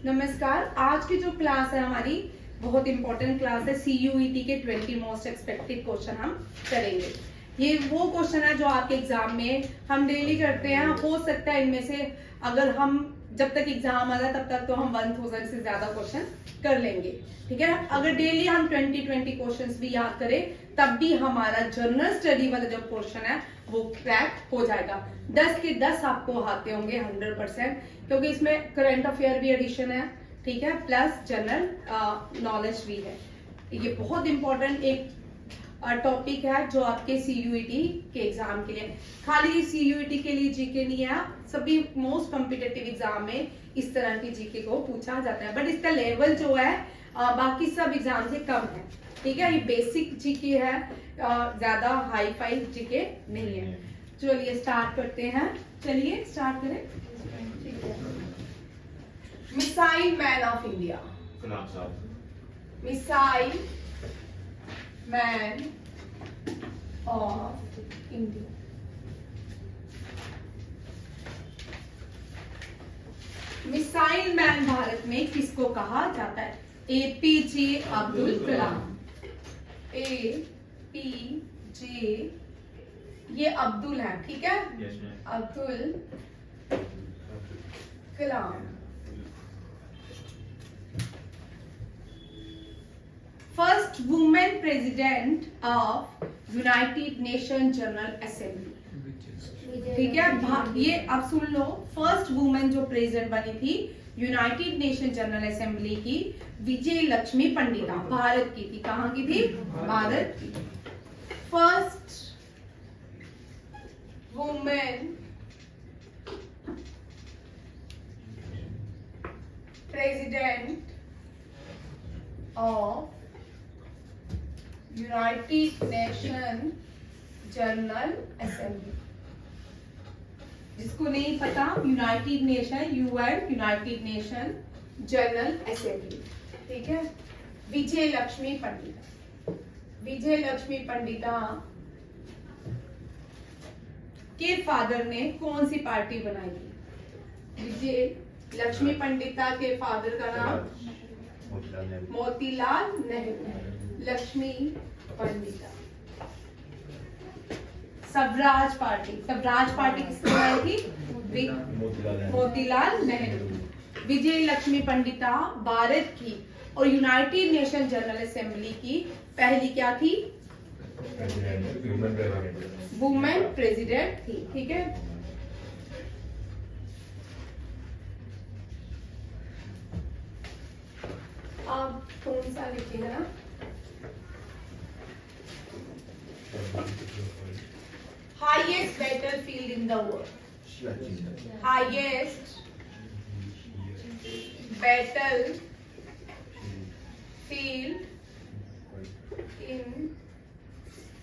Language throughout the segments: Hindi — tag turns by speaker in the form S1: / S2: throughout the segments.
S1: नमस्कार। आज की जो क्लास है हमारी बहुत इंपॉर्टेंट क्लास है। CUET के 20 मोस्ट एक्सपेक्टेड क्वेश्चन हम करेंगे। ये वो क्वेश्चन है जो आपके एग्जाम में हम डेली करते हैं। हो सकता है इनमें से अगर हम जब तक एग्जाम आ जाए तब तक तो हम 1000 से ज्यादा क्वेश्चन कर लेंगे, ठीक है। अगर डेली हम 20 क्वेश्चंस भी याद करें तब भी हमारा जनरल स्टडी वाला जो क्वेश्चन है वो क्रैक हो जाएगा। 10 के 10 आपको आते होंगे 100%, क्योंकि इसमें करंट अफेयर भी एडिशन है, ठीक है, प्लस जनरल नॉलेज भी है। ये बहुत इंपॉर्टेंट एक टॉपिक है जो आपके CUET के एग्जाम के लिए, खाली CUET के लिए जीके नहीं है, सभी मोस्ट कॉम्पिटिटिव एग्जाम में इस तरह की जीके को पूछा जाता है। बट इसका लेवल जो है बाकी सब एग्जाम से कम है, ठीक है। ये बेसिक जीके है, ज्यादा हाई फाई जीके नहीं है। चलिए स्टार्ट करते हैं। चलिए स्टार्ट करें। Missile man of India. Missile man of India. Missile man Bharat में किसको कहा जाता है? APJ अब्दुल कलाम। APJ, ये अब्दुल है, ठीक है। Abdul Kalam. First women president of United Nation General Assembly, ठीक है। ये आप सुन लो, फर्स्ट वुमेन जो प्रेसिडेंट बनी थी यूनाइटेड नेशन जनरल असेंबली की, विजय लक्ष्मी पंडिता, भारत की थी। कहां की थी? भारत की। First women president of United Nation General assembly. जिसको नहीं पता, United nation, UN, United Nation General Assembly, ठीक है। विजय लक्ष्मी पंडिता। विजय लक्ष्मी पंडिता के फादर ने कौन सी पार्टी बनाई थी? विजय लक्ष्मी पंडिता के फादर का नाम मोतीलाल नेहरू। लक्ष्मी पंडिता। स्वराज पार्टी। स्वराज पार्टी किसने बनाई थी? मोतीलाल नेहरू। विजय लक्ष्मी पंडिता भारत की और यूनाइटेड नेशन जनरल असेंबली की पहली क्या थी? वुमेन प्रेसिडेंट थी, ठीक है। आप कौन सा लिखेंगे ना? Highest battlefield in the world. Highest battlefield in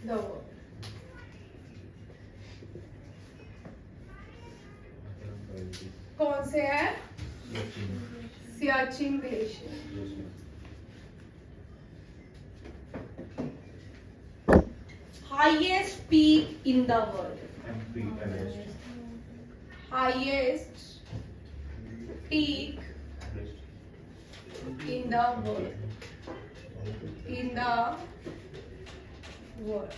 S1: the world. कौन से है? Siachen glacier. Highest peak in the world. Highest peak in the world. In the world.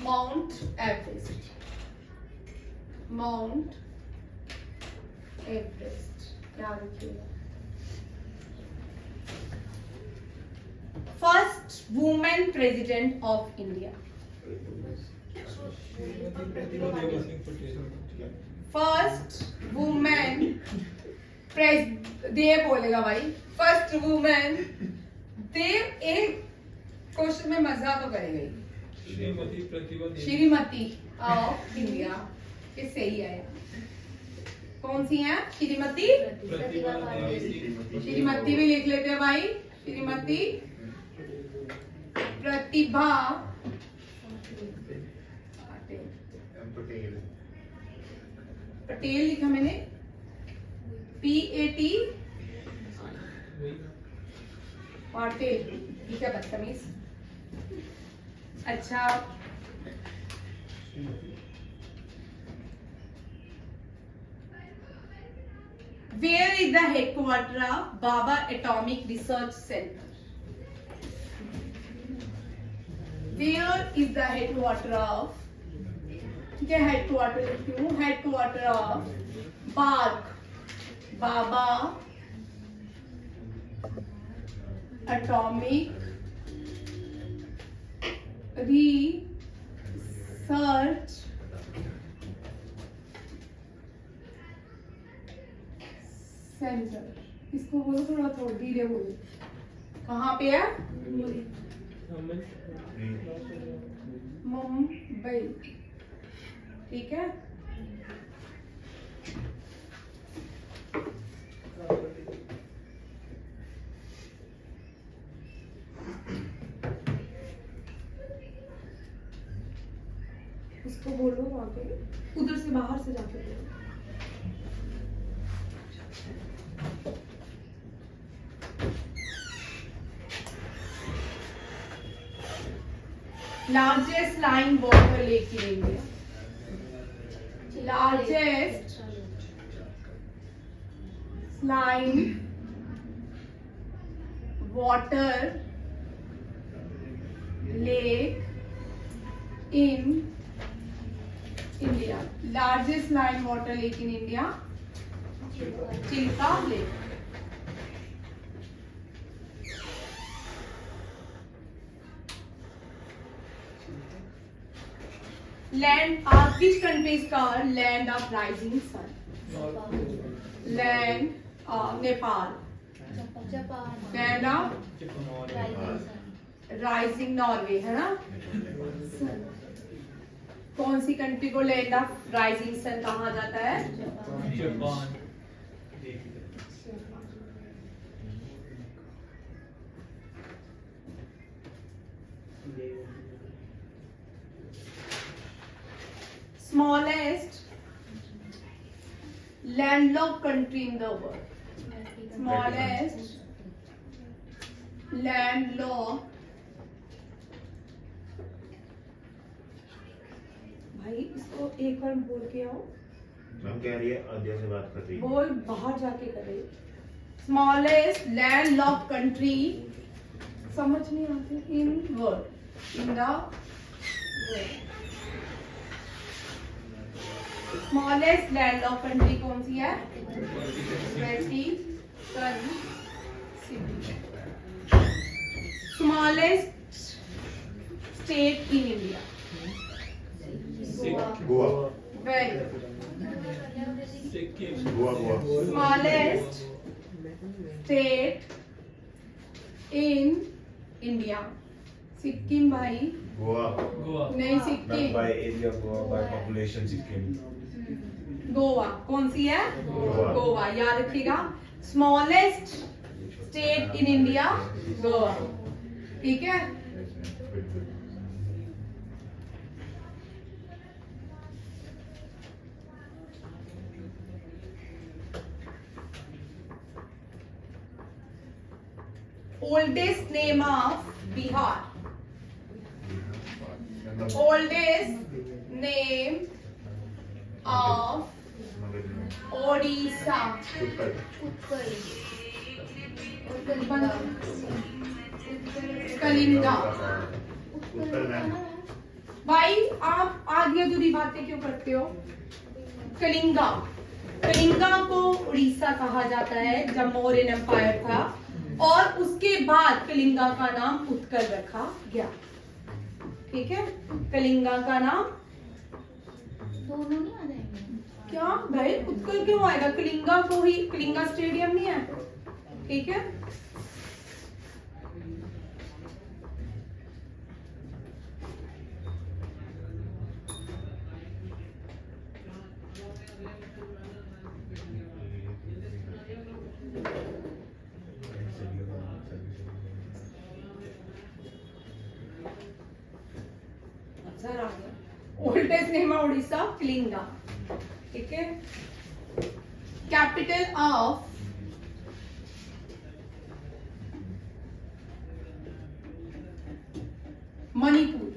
S1: Mount Everest. Mount Everest. क्या लिखिएगा? First woman president of India. First woman देव बोलेगा भाई। फर्स्ट वुमेन देव। एक क्वेश्चन में मजा तो करेगा ही। श्रीमती ऑफ इंडिया, ये सही है। कौन सी है? श्रीमती। श्रीमती भी लिख लेते हैं भाई। श्रीमती प्रतिभा पटेल लिखा मैंने, PAT पाटिल, ठीक है, बदतमीज। अच्छा, Where is the headquarter of Baba Atomic Research Center? Where is the headquarter of, क्या headquarter लिखती हूँ, headquarter of Baba Atomic Research Center. इसको बोलो थोड़ा धीरे बोलो. कहाँ पे है? मुंबई. ठीक है. उसको बोलो वहाँ पे, उधर से बाहर से जाके बोलो. Largest line water lake in India. Largest line water lake in India. Largest line water lake in India. Chilka Lake. Land of which country is called land of rising sun? Land of Nepal. Land of rising Norway, है ना? कौन सी कंट्री को लैंड ऑफ राइजिंग सन कहा जाता है?
S2: Japan.
S1: Smallest landlocked country in the world. Smallest landlocked. भाई इसको एक बार बोल के आओ.
S3: मैम कह रही है अध्यय से बात कर रही है.
S1: बोल बाहर जाके करे. Smallest landlocked country. समझ नहीं आती. In world. In the world. Smallest landlocked country कौन सी है? Vatican city. Smallest state in India.
S3: Goa.
S1: Very.
S3: Goa.
S1: Smallest state in India. Sikkim भाई.
S3: गोवा.
S1: नहीं Sikkim.
S3: By area Goa, by population Sikkim.
S1: Goa कौन सी है? गोवा. याद रखिएगा. Smallest state in India Goa. ठीक है. Oldest name of Bihar. Oldest name of Odisha. Kalinga. भाई आप आधी अधूरी बातें क्यों करते हो? कलिंगा. कलिंगा को उड़ीसा कहा जाता है जब मौर्यन एम्पायर था, और उसके बाद कलिंगा का नाम उत्कल रखा गया. ठीक है. कलिंगा का नाम
S4: दोनों नहीं आ जाएंगे
S1: क्या भाई? उत्कल क्यों आएगा? कलिंगा को ही, कलिंगा स्टेडियम नहीं है. ठीक है. Oldest name of Orissa Kalinga. ठीक है. Capital of Manipur.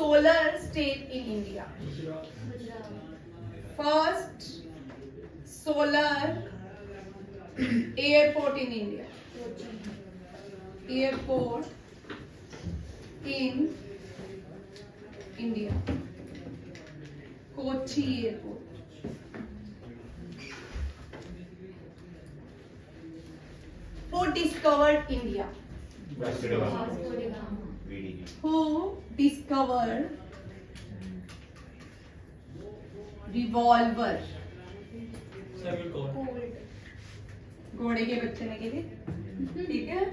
S1: Solar state in India.
S4: Gujarat.
S1: First solar airport in India.
S4: Kochi.
S1: Airport in India. Kochi airport. Who discovered India?
S3: Vasco da Gama.
S4: Vasco da Gama.
S3: वीडी.
S1: Who discovered revolver?
S4: कोल्ड.
S1: घोड़े के बच्चे ने के लिए, ठीक है.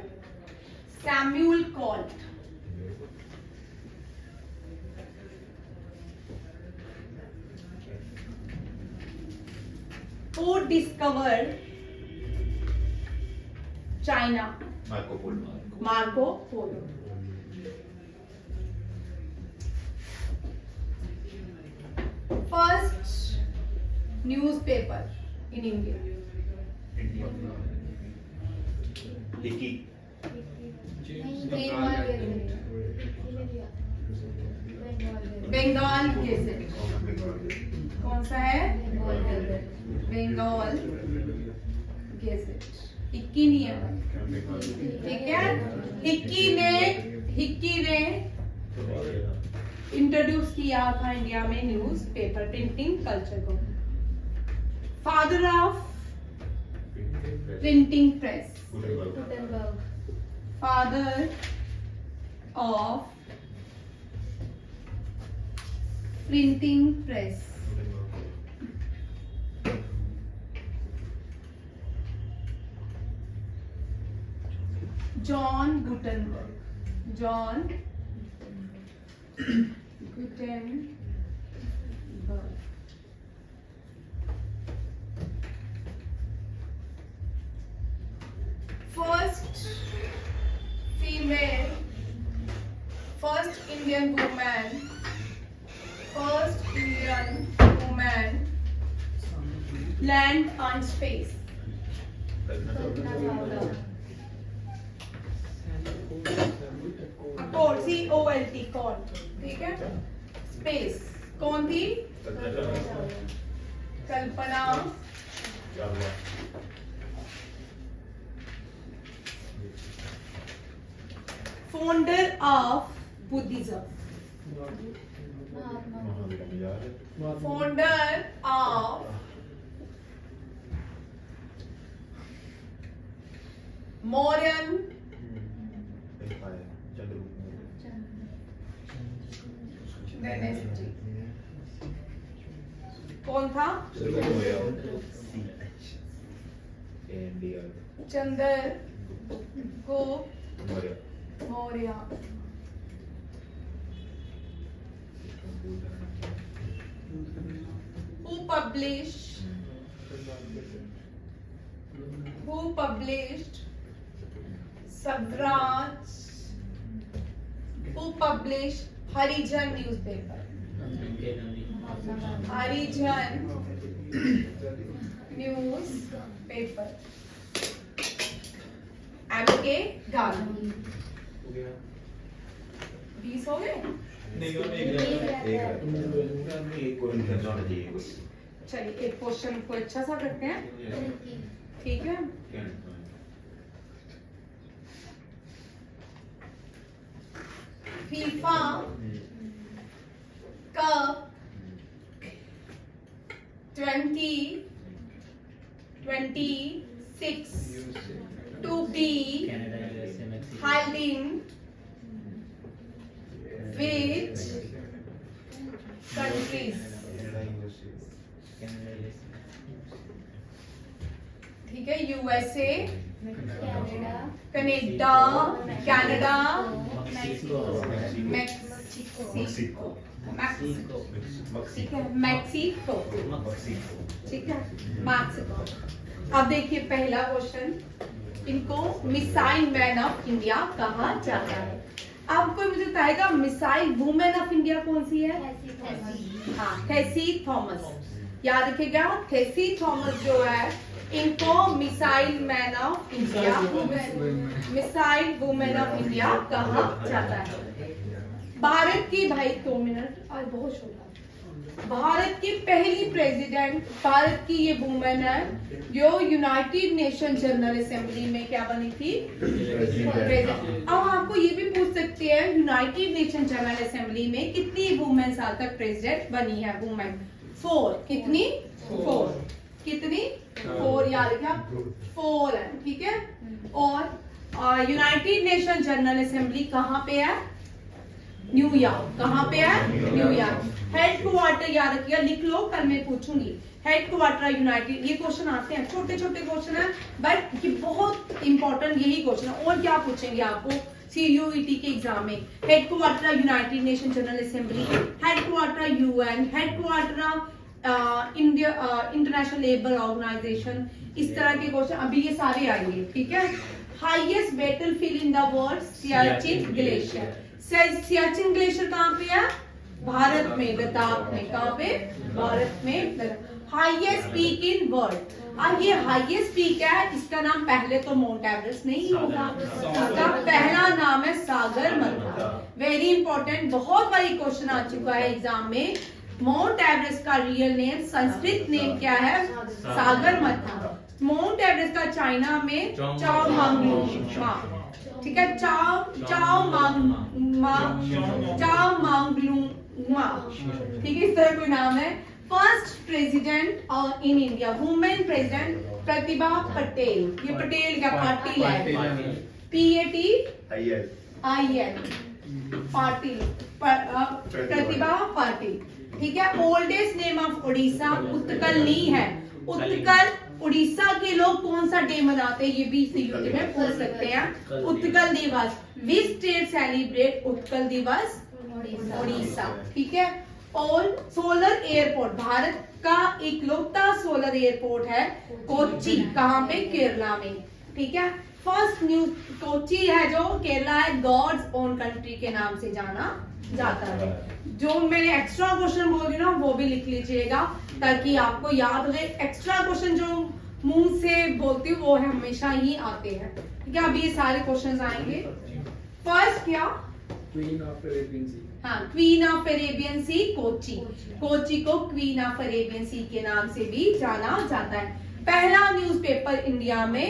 S1: Samuel Colt. Who discovered China?
S3: Marco Polo.
S1: Marco Polo. First newspaper in India.
S3: Hicky.
S4: Bengal
S1: Bengal Gazette. कौन सा है? बंगाल गेजेट. हिक्की नहीं है, ठीक है. हिक्की ने इंट्रोड्यूस किया था इंडिया में न्यूज पेपर प्रिंटिंग कल्चर को. Father of printing press.
S4: Gutenberg.
S1: Father of printing press. John Gutenberg. John Gutenberg. First female, first Indian woman, land on space.
S4: Kalpana Chawla.
S1: Colt, C-O-L-T, Colt, ठीक है. स्पेस कौन थी? Kalpana
S3: Chawla.
S1: Founder of Buddhism.
S4: Mahatma.
S3: Mahavir.
S1: Founder of Mauryan dynasty. कौन था? Chandragupta Maurya. Who published Swaraj? Who published Harijan newspaper? Harijan newspaper. M.K. Gandhi. 20 हो गए? चलिए एक क्वेश्चन को अच्छा सा करते हैं, ठीक है. FIFA cup 2026 to be held in which countries? ठीक है. यूएसए, कनाडा, कनाडा, मैक्सिको, ठीक है. मैक्सिको, ठीक है. मैक्सिको. अब देखिए पहला क्वेश्चन. इनको मिसाइल मैन ऑफ इंडिया कहा जाता है. अब कोई मुझे बताएगा मिसाइल वुमेन ऑफ इंडिया कौन सी है? हाँ, कैसी थॉमस. याद रखिएगा, कैसी थॉमस जो है इनको missile man of India, missile women of India कहा जाता है. भारत की, भाई 2 मिनट, आज बहुत छोटा। भारत की पहली प्रेसिडेंट, भारत की ये वुमेन है जो यूनाइटेड नेशन जनरल असेंबली में क्या बनी थी, प्रेसिडेंट। अब आपको ये भी पूछ सकते हैं यूनाइटेड नेशन जनरल असेंबली में कितनी वुमेन आज तक प्रेसिडेंट बनी है वुमेन? 4। कितनी? 4। कितनी? 4 याद रखिए, 4 है, ठीक है। और यूनाइटेड नेशन जनरल असेंबली कहाँ पे है? न्यूयॉर्क। कहाँ पे है? न्यूयॉर्क। हेडक्वार्टर याद रखिएगा, लिख लो, कल मैं पूछूंगी। हेडक्वार्टर यूनाइटेड, ये क्वेश्चन आते हैं, छोटे छोटे क्वेश्चन है, बट ये बहुत इंपॉर्टेंट यही क्वेश्चन है। और क्या पूछेंगे आपको CUET के एग्जाम में? Headquarter United Nation General Assembly, headquarter UN, headquarter International Labour Organization, इस तरह के क्वेश्चन अभी ये सारे आएंगे, ठीक है। Highest battlefield in the world, Siachen glacier. Siachen glacier कहाँ पे है? भारत में, लद्दाख में। कहाँ पे? भारत में। Highest peak in world. अब ये हाईएस्ट पीक है, इसका नाम पहले तो माउंट एवरेस्ट नहीं होगा, इसका पहला नाम है सागरमाथा। वेरी इंपॉर्टेंट, बहुत बारी क्वेश्चन आ चुका है एग्जाम में। माउंट एवरेस्ट का रियल नेम, संस्कृत नेम क्या है? सागरमाथा। माउंट एवरेस्ट का चाइना में चाओमांगलुंगमा, ठीक है, चाओमांगलुंगमा, ठीक है, इस तरह कोई नाम है। First president in India, women president Pratibha Patel. ये पटेल का पाटिल है, PATIL, पाटिल, प्रतिभा पाटिल, ठीक है। Oldest name of Orissa, Utkal नहीं है, उत्कल। उड़ीसा के लोग कौन सा डे मनाते हैं, ये भी CUET में पूछ सकते हैं। उत्कल दिवस। विच स्टेट सेलिब्रेट उत्कल दिवस? उड़ीसा, ठीक है। और सोलर एयरपोर्ट, भारत का इकलौता सोलर एयरपोर्ट है कोच्चि। कहाँ पे? केरला में, ठीक है। फर्स्ट न्यूज, कोच्चि है जो केरला है, गॉड्स ओन कंट्री के नाम से जाना जाता है। जो मैंने एक्स्ट्रा क्वेश्चन बोल रही ना वो भी लिख लीजिएगा ताकि आपको याद रहे। एक्स्ट्रा क्वेश्चन जो मुंह से बोलती हूँ वो हमेशा ही आते हैं, ठीक है। अभी ये सारे क्वेश्चन आएंगे। फर्स्ट क्या?
S2: क्वीन ऑफ अरेबियन सी।
S1: हाँ, क्वीन ऑफ अरेबियन सी कोच्चि। कोच्चि को क्वीन ऑफ अरेबियन सी के नाम से भी जाना जाता है। पहला न्यूज़पेपर इंडिया में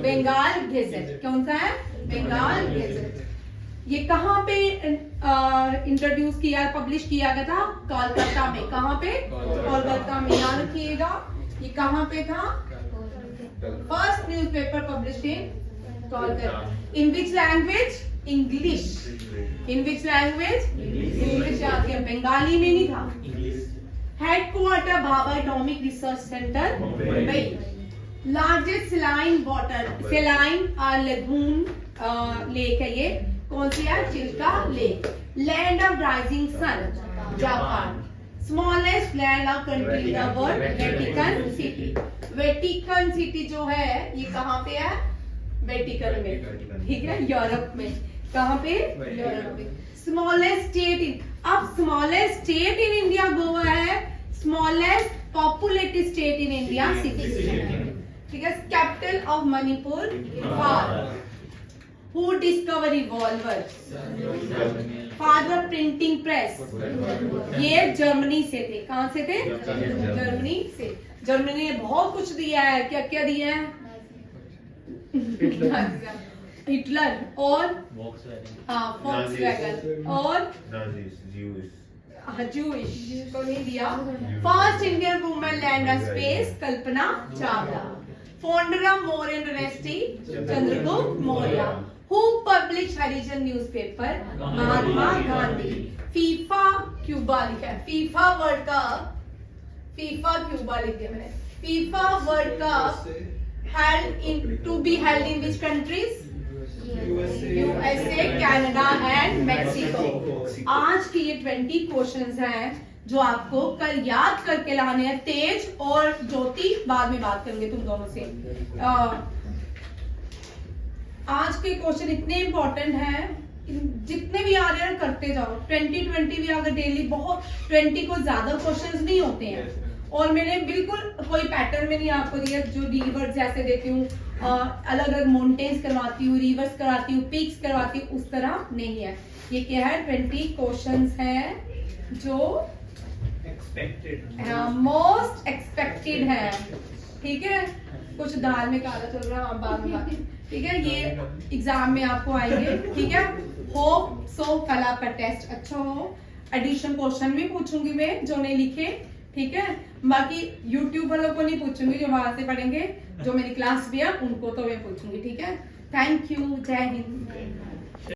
S1: बंगाल गेजेट। कौन सा है? बंगाल गेजेट। ये कहाँ पे इंट्रोड्यूस किया, पब्लिश किया गया था? कोलकाता में। कहाँ पे? कोलकाता में, याद रखिएगा। ये कहाँ पे था? First newspaper publish in Kolkata. In which language? English. In which language? English. याद किया, बंगाली में नहीं था। Headquarter Bhabha atomic research centre, Mumbai. Largest saline water, saline lagoon lake है ये, कौन सी है? Chilika lake. Land of rising sun, Japan. Smallest land of country in the world, Vatican City. Vatican City जो है ये कहाँ पे है? वेटिकन में, ठीक है, यूरोप में। कहाँ पे? यूरोप में। स्मॉलेस्ट स्टेट इन, अब smallest state in India Goa है, smallest populated state in India city, ठीक है। Capital of Manipur, Imphal. Who discovered revolver? Father printing press, ये जर्मनी से थे। कहाँ से थे? जर्मनी से। जर्मनी ने बहुत कुछ दिया है, क्या क्या दिया है? हिटलर और वॉक्सवैगन और जूइश को नहीं दिया। First Indian women land on space, Kalpana Chawla. Founder of Maurya dynasty, Chandragupta Maurya. Who published Harijan newspaper? Mahatma Gandhi. FIFA Cuba लिखा है, FIFA world cup, FIFA Cuba लिख दिया मैंने। FIFA world cup held in to be held in which countries? USA, Canada and Mexico. आज के ये 20 क्वेश्चंस हैं जो आपको कल याद करके लाने हैं। तेज और ज्योति बाद में बात करेंगे तुम दोनों से। आज के क्वेश्चन इतने इंपॉर्टेंट हैं, जितने भी आ रहे हैं करते जाओ। 20 भी अगर डेली, बहुत 20 को ज्यादा क्वेश्चंस नहीं होते हैं और मैंने बिल्कुल कोई पैटर्न में नहीं आपको दिया जो रिवर्स जैसे देती हूँ, अलग अलग माउंटेन्स करवाती हूँ, रिवर्स करवाती हूँ, पीक्स करवाती हूँ, उस तरह नहीं है। ये क्या है, 20 क्वेश्चंस है जो मोस्ट एक्सपेक्टेड है। ठीक है, कुछ दाल में काला चल रहा है बाद में, ठीक है, ये एग्जाम में आपको आएंगे। ठीक है, होप सो कल आपका टेस्ट अच्छा हो। एडिशन क्वेश्चन भी पूछूंगी मैं जो नहीं लिखे, ठीक है, बाकी यूट्यूब वालों को नहीं पूछूंगी, जो वहां से पढ़ेंगे, जो मेरी क्लास भी है उनको तो मैं पूछूंगी। ठीक है, थैंक यू, जय हिंद।